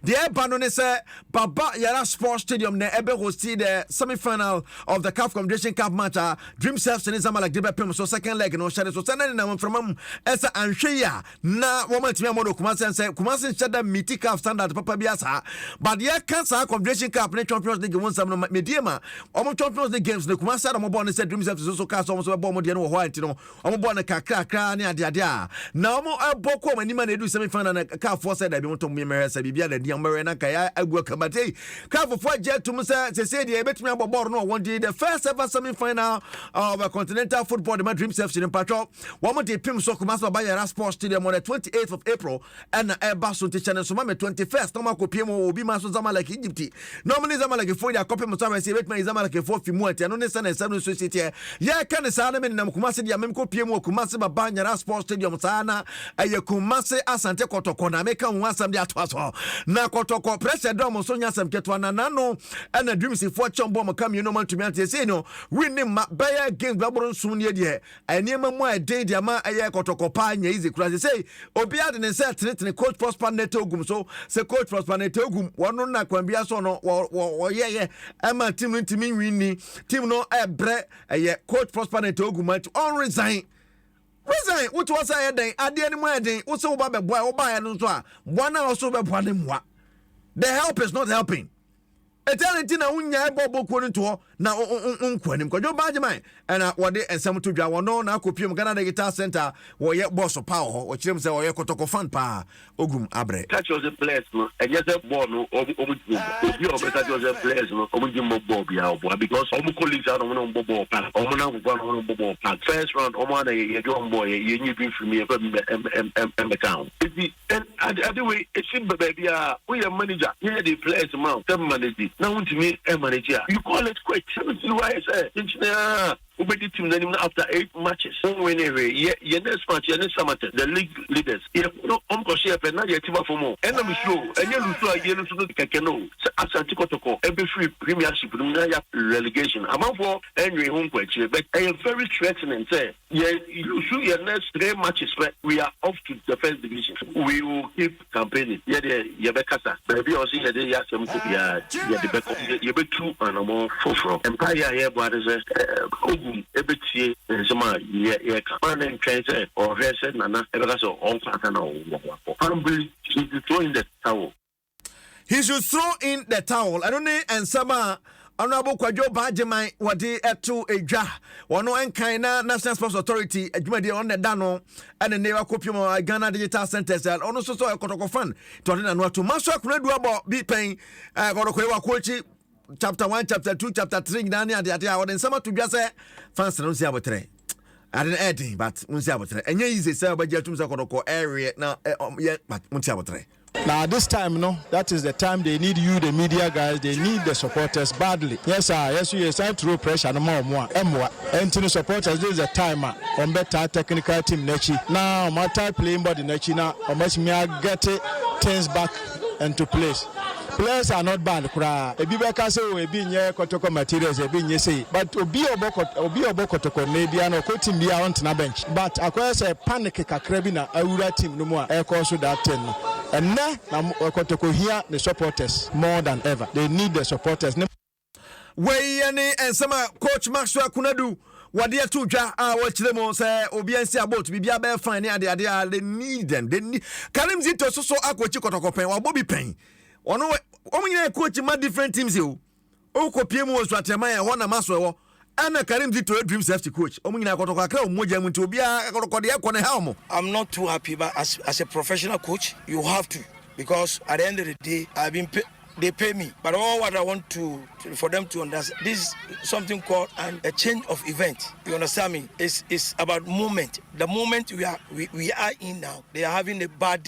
The Bano is Baba Yara Sports Stadium ne ebe hosted the semi-final of the CAF Confederation Cup match. Dream Self and Zamalek de Bepem so second leg no share so send na from esa anhwe na woman timi amodo Kumasi and say Kumasi share miti CAF standard papa biasa but the cancer Confederation Cup ne Champions League won some mediema omo Champions League games ne Kumasi da mo born say Dream Self so cast omo so born mo de no ho anti no omo born kakra ne ade a na omo boko manima na edu semi-final na CAF for said that be to me meresa bibia da dia mere na kaya agua kabate CAF for jet to say the betimi abobor no one day the first ever semi-final of a continental football the Dream Self in patrol one day pim so Kumasi by Yara Sports Stadium on the 28th of April and Airbason teacher so me 21st no mako pm obi maso Zamalek Egypt normally Zamalek for their copy mo say betimi Zamalek for fimu ati no ne sana seven society ya kan sa na me na Kumasi dia mem ko pm Kumasi ba Yara Sports Stadium sana aye Kumasi asante kotoko na meka ho asam dia to aso na kotoko pressure dom so nya asam keto na no and Dreams for chombo mo kam you no man to me ati say no winning ma bayer game baboro nsum ne de eniema mu a dey dia ma aye kotoko pa nya easy kura say obi ade ne set ne coach Prosper Netogum so say coach Prosper Netogum wono na kwambia so no wo ye ama team no team winni team no ebre aye coach Prosper Netogum on resign what was I then at the end of my day also ba be boy oba ya no so a boy na also be boy ne moa the help is not helping eternity na unya ebobo ko nto na unkwanim ko jo baje man na wode ensem to dwa wono na akopiem Ghana Digital Center wo ye boss power ho o kirem se wo ye kotoko fan pa ogum abre catch us a place no e just a ball no obi catch us a place no obi jimbo ball bia obo because omo colleagues are no ball pa omo na go no ball pa first round omo na ye do boy ye nyi bi from me em town and the way it seem baby we are manager here the players man them manage now want me a manager you call it quick why I say engineer Ubedi team after 8 matches. Whenever your next match, your next summer, the league leaders. No, share na your team for more. And I'm sure, and you lose to a yellow to the Kakano. Asantiko Toko, every free premiership, relegation. I'm up for Henry home question, but I am very threatening. Say, yeah, you shoot your next 3 matches, but we are off to the first division. We will keep campaigning. Yeah, yeah, Bekasa. Maybe I'll see that they have some the back of you be 2 and more 4 Empire here, but as a ebetie nsema ye kan and transit or reset nana ebeka so on fata na wo he should throw in the towel. He should throw in the towel. I don't know ensema Honorable Kwadwo Bajeman wadi etu eja wono enkan na National Sports Authority adwumade on the dano ene ne wakopio Ghana Digital Center sel ono so ekotoko fan to na no to maso akunadu abo bi pen kodoko e wakochi chapter 1 chapter 2 chapter 3 nani ade awon nsama to dwa se fans no nsia botre ade na edi but nsia botre enye easy say obaje atum se kodoko area na but nsia botre. Now this time, no, that is the time they need you, the media guys. They need the supporters badly. Yes, sir. Yes, you time to throw pressure no more. And to the supporters, this is the time. On better technical team nechi. Now, my time playing body nechi now. On me get things back into place. Players are not bad. Ebi beka say we be nye kotoko materials ebi nye say. But obi oboko kotoko maybe ano ko team bia on na bench. But akwese say panic kakra bi na awura team no mu a e ko so that ten no. And now kotoko here the supporters more than ever. They need the supporters. We any and some coach Maxwell Kunadu wade atudwa wachire mo say obi ansi about bibia be fine ade they need them. They need Karim Zito so akochi kotoko pen wa bobi pen. Ono omunyina coach ma different teams you. O kopie mu osu atema ya ho na maso wo. Ana Karim Zito Dream Safety coach. Omunyina kotoko akra omoja mu nti obi akotoko de ekone helm. I'm not too happy, but as a professional coach, you have to, because at the end of the day, they pay me. But all what I want for them to understand, this is something called a change of event. You understand me? It's about moment. The moment we are in now, they are having a bad.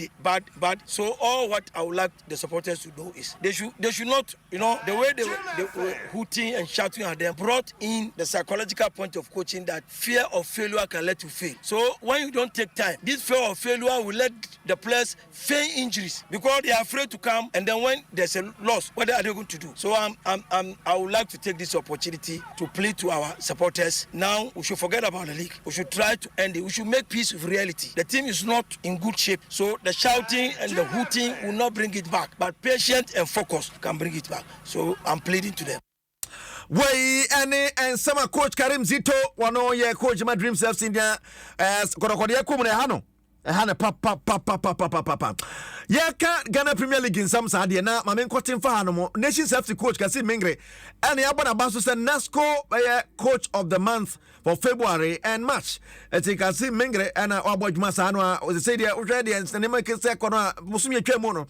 So all what I would like the supporters to do is they should not, the way they were hooting and shouting at them brought in the psychological point of coaching that fear of failure can let you fail. So when you don't take time, this fear of failure will let the players feign injuries because they are afraid to come, and then when there's a lost, what are they going to do? So I would like to take this opportunity to plead to our supporters. Now we should forget about the league. We should try to end it. We should make peace with reality. The team is not in good shape, so the shouting and the hooting will not bring it back. But patience and focus can bring it back. So I'm pleading to them. Way and some coach Karim Zito, one year coach my dreams FC India as Korea Kumune Hano. Hana papa. Yeah, Ghana Premier League in some side na my main coaching for Hano Nations FC coach Kasi Mingre and the Abana Basu said NASCO coach of the month for February and March. I think I see Mingre and Aboy Masano was say there already and Stanima Kona Musumi Kemono.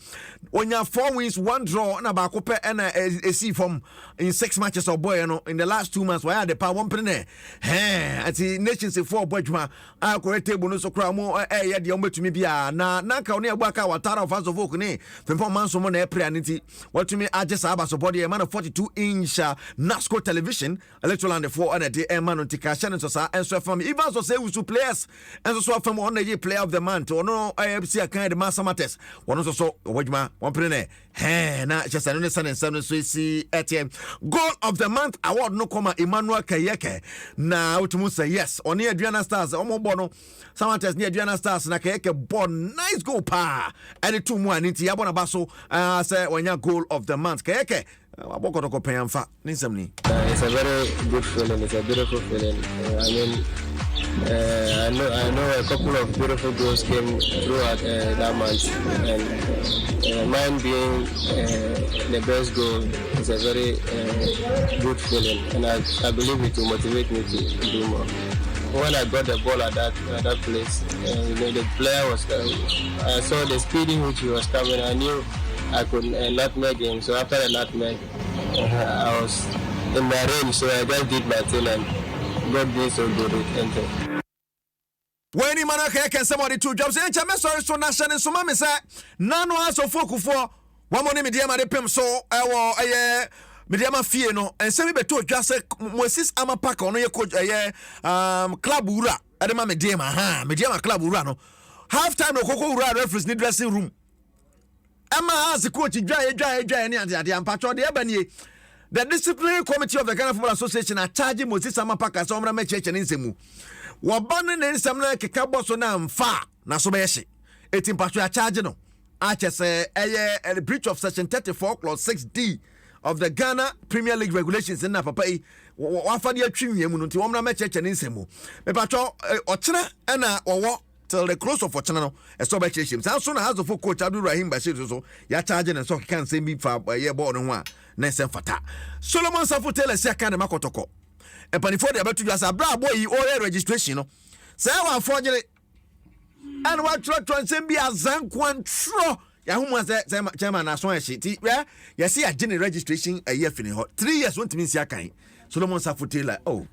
When you have 4 wins, 1 draw, and about Copa and a C from in 6 matches of Boyano in the last 2 months, where the power 1 penny. Hey, at the nations in 4 Boyma, I'll correct table no so cramo, the ombre to me be a Naka near Waka, Watara of Faso Vokune, from 4 months of money, prianity. What to me, I just have a body, a man of 42-inch NASCO television, electoral and the 4 and a day, and man on Tika Shannon Sosa, and so from even so say we should players, and so from on the year player of the month, or no, I have seen a kind of master matters. One also so, Wajma. 1 penny. Hey, na just another Sun and 7 see ATM goal of the month award no comma Emmanuel Kayeke. Now to say yes on near Adriana Stars Omo Bono. Someone near Adriana Stars na Kayeke born nice goal pa. And the 2 more into Yabona Basso say when your goal of the month Kayeke. It's a very good feeling. It's a beautiful feeling. I know a couple of beautiful goals came throughout that month, and mine being the best goal is a very good feeling, and I believe it will motivate me to do more. When I got the ball at that place, the player was I saw the speed in which he was coming. I knew I could nutmeg him. So after the nutmeg, I was in my range, so I just did my thing and got this so good with enter. When you man can somebody 2 jobs, and sorry, so national so mamma say, none was so focus for 1 morning media pim so media fee no, and send me to just Moses Amapaka on your coach club ura at the media club ura no. Half time no Coco ura reference in the dressing room. Emma has the coach dry and the patron the ebony. The disciplinary committee of the Ghana Football Association are charging Moses Amapaka so many church and insemu. Wabanin and some like a caboso na far na sobeshi. It's in patria charge no. I just say a breach of section 34 clause 6D of the Ghana Premier League regulations in Napapai. Wafadia trim yemunti wamna church and insemu. Me patro ochina ena owo till the close of Fortunano, a sober church. As soon as the full coach Abdul Rahim Bashir so ya charging and so he can't say me for a year born and one. Nessa Fata. Solomon Safu tell us kind of Makotoko. And before they about to just a bra boy, you all registration. Say, I fortunate. And what try to send me a Zankwan tro. Yahoo was that German as one sheet. Yeah, you see a general registration a year finish. 3 years won't mean Siakai. Solomon Safu tell like, oh.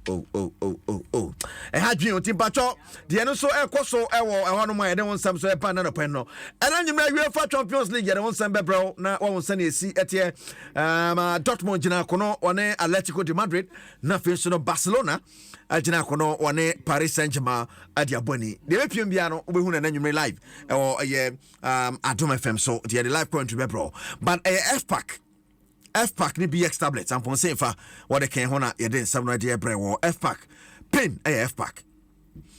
And had you team patcho. The end so a coso, I want my I want some so a pan and a penno. And then you may be for Champions League. I want some bebro. Now, one send a see at here. Dortmund, Jinacono, one Atletico de Madrid, nothing so Barcelona. Jinacono, one Paris Saint-Germain at Yaboni. The European piano, we who and you may live or a Adom FM. So the live point to bebro. But a F-Pack ni BX tablets. I'm going to say for what they can honor. You didn't some idea, bro. F-Pack. Pin a F-Pack.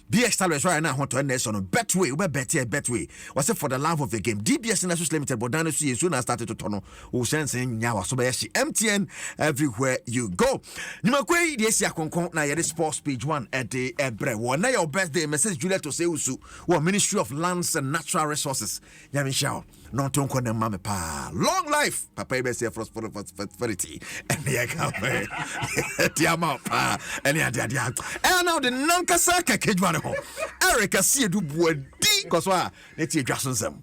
BX tablets right now. Want to end this on a Betway. We're Betway. What's it for the love of the game? DBS National Limited. But down see soon as started to turn. Who sends in Yawa Sobayashi MTN everywhere you go. Nimakwe yes ya konkon na yede sports page 1 at the Ebre. Now your birthday message Juliet to Seusu. Or Ministry of Lands and Natural Resources. Yamisha. Non ton kone mame pa. Long life. Papa ibe say prosperity. And the come. Tiama pa. And now the nankasa Kegyiwa ho. Eric Asiedu Boadi. Koswa. Let's see Jackson.